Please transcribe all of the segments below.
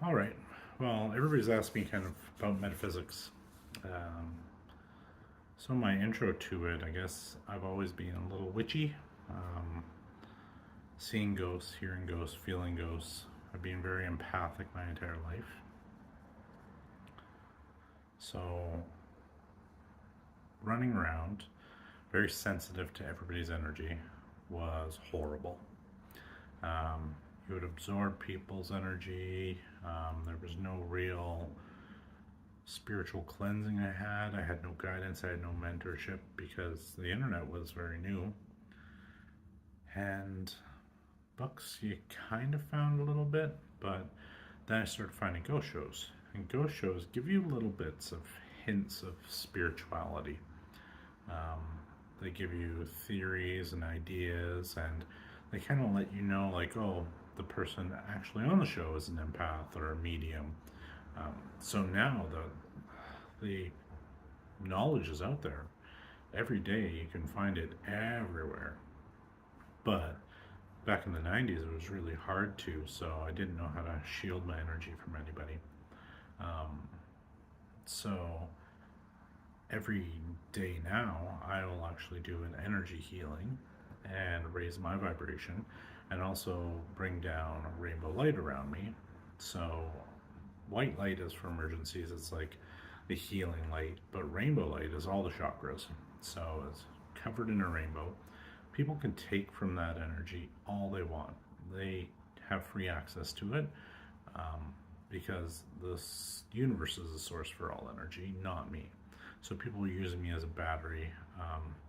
All right. Well, everybody's asked me kind of about metaphysics. Um, so my intro to it, I guess I've always been a little witchy. Um, Seeing ghosts, hearing ghosts, feeling ghosts. I've been very empathic my entire life. So running around, very sensitive to everybody's energy, was horrible. Um, you would absorb people's energy. There was no real spiritual cleansing I had. I had no guidance, I had no mentorship because the internet was very new. And books, you kind of found a little bit, but then I started finding ghost shows. And ghost shows give you little bits of hints of spirituality. Um, they give you theories and ideas, and they kind of let you know, like, oh, the person actually on the show is an empath or a medium. So now the knowledge is out there. Every day you can find it everywhere. But back in the 90s, it was really hard to, so I didn't know how to shield my energy from anybody. Um, so every day now, I will actually do an energy healing and raise my vibration and also bring down rainbow light around me. So white light is for emergencies, it's like the healing light, but rainbow light is all the chakras. So it's covered in a rainbow. People can take from that energy all they want. They have free access to it um, because this universe is the source for all energy, not me. So people are using me as a battery.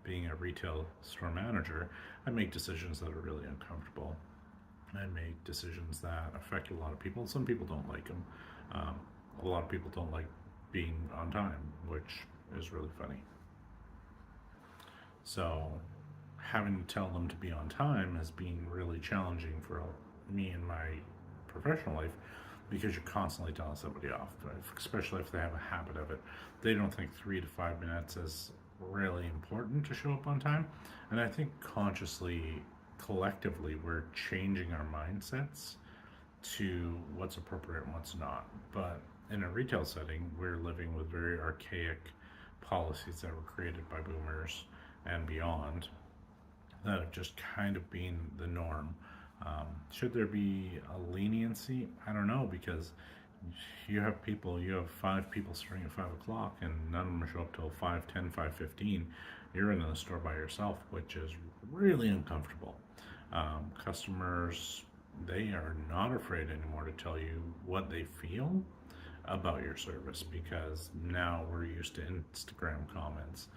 Being a retail store manager, I make decisions that are really uncomfortable. I make decisions that affect a lot of people. Some people don't like them. Um, a lot of people don't like being on time, which is really funny. So having to tell them to be on time has been really challenging for me in my professional life because you're constantly telling somebody off, especially if they have a habit of it. They don't think 3 to 5 minutes is really important to show up on time. And I think consciously, collectively, we're changing our mindsets to what's appropriate and what's not. But in a retail setting, we're living with very archaic policies that were created by boomers and beyond that have just kind of been the norm. Should there be a leniency? I don't know, because you have 5 people starting at 5 o'clock and none of them show up till 5:10, 5:15. You're in the store by yourself, which is really uncomfortable. Customers, they are not afraid anymore to tell you what they feel about your service because now we're used to Instagram comments.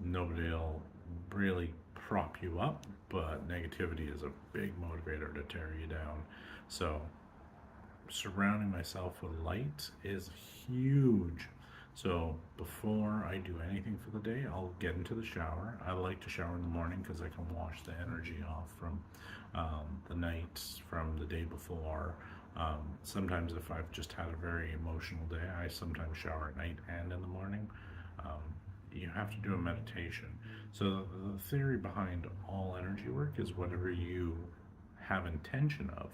Nobody will really prop you up, but negativity is a big motivator to tear you down. So surrounding myself with light is huge. So before I do anything for the day, I'll get into the shower. I like to shower in the morning because I can wash the energy off from the night, from the day before. Sometimes if I've just had a very emotional day, I sometimes shower at night and in the morning. Um, you have to do a meditation. So the theory behind all energy work is whatever you have intention of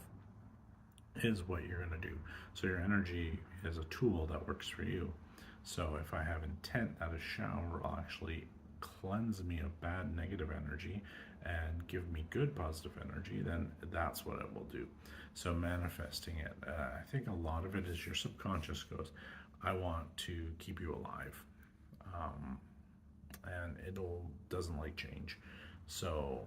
is what you're going to do. So your energy is a tool that works for you. So if I have intent that a shower will actually cleanse me of bad negative energy and give me good positive energy, then that's what it will do. So manifesting it, I think a lot of it is your subconscious goes, I want to keep you alive. Um, and doesn't like change. So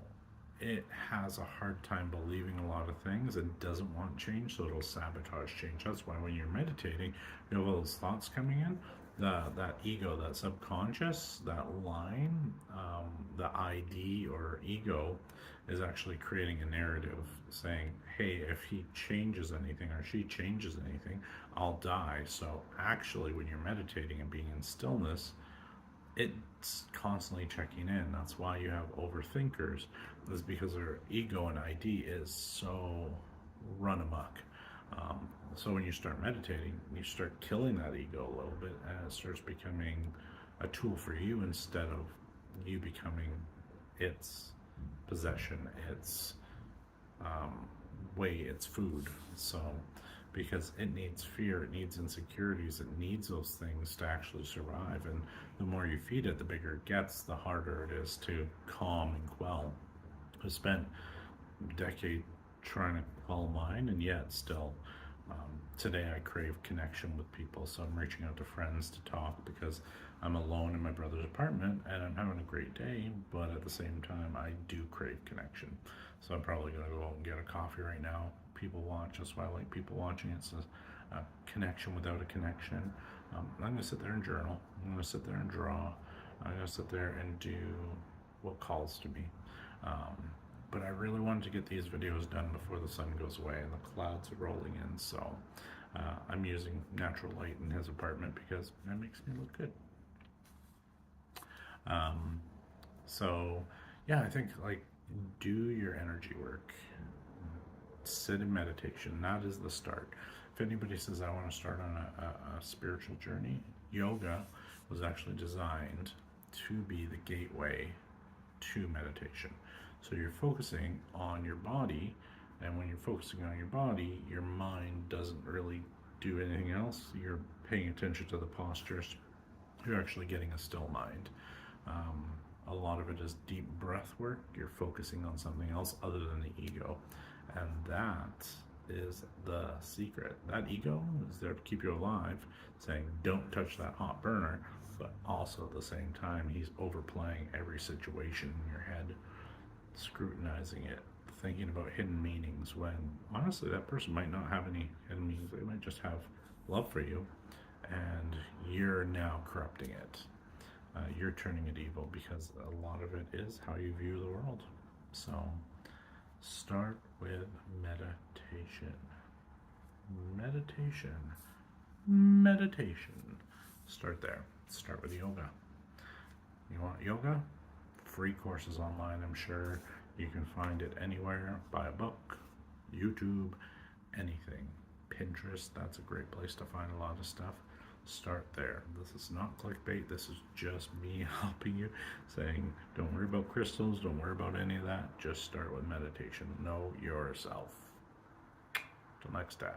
it has a hard time believing a lot of things and doesn't want change, so it'll sabotage change. That's why when you're meditating, you have all those thoughts coming in. That ego, that subconscious, that line, the ID or ego is actually creating a narrative saying, hey, if he changes anything or she changes anything, I'll die. So actually, when you're meditating and being in stillness, it's constantly checking in. That's why you have overthinkers, is because their ego and ID is so run amok. So when you start meditating, you start killing that ego a little bit, and it starts becoming a tool for you instead of you becoming its possession, its way, its food. So because it needs fear, it needs insecurities, it needs those things to actually survive. And the more you feed it, the bigger it gets, the harder it is to calm and quell. I spent a decade trying to quell mine, and yet still today I crave connection with people. So I'm reaching out to friends to talk because I'm alone in my brother's apartment and I'm having a great day, but at the same time I do crave connection. So I'm probably going to go out and get a coffee right now. People watch, that's why I like people watching. It's a connection without a connection. I'm going to sit there and journal. I'm going to sit there and draw. I'm going to sit there and do what calls to me. But I really wanted to get these videos done before the sun goes away and the clouds are rolling in. So I'm using natural light in his apartment because that makes me look good. So yeah, I think like do your energy work. Sit in meditation. That is the start. If anybody says I want to start on a spiritual journey, yoga was actually designed to be the gateway to meditation. So you're focusing on your body, and when you're focusing on your body, your mind doesn't really do anything else. You're paying attention to the postures. You're actually getting a still mind. A lot of it is deep breath work. You're focusing on something else other than the ego. And that is the secret. That ego is there to keep you alive, saying, don't touch that hot burner, but also at the same time, he's overplaying every situation in your head, scrutinizing it, thinking about hidden meanings, when honestly that person might not have any hidden meanings. They might just have love for you, and you're now corrupting it. You're turning it evil because a lot of it is how you view the world. So start with meditation. Meditation. Start there. Start with yoga. You want yoga? Free courses online, I'm sure. You can find it anywhere. Buy a book, YouTube, anything. Pinterest, that's a great place to find a lot of stuff. Start there. This is not clickbait. This is just me helping you, saying don't worry about crystals, don't worry about any of that. Just start with meditation. Know yourself. Till next time.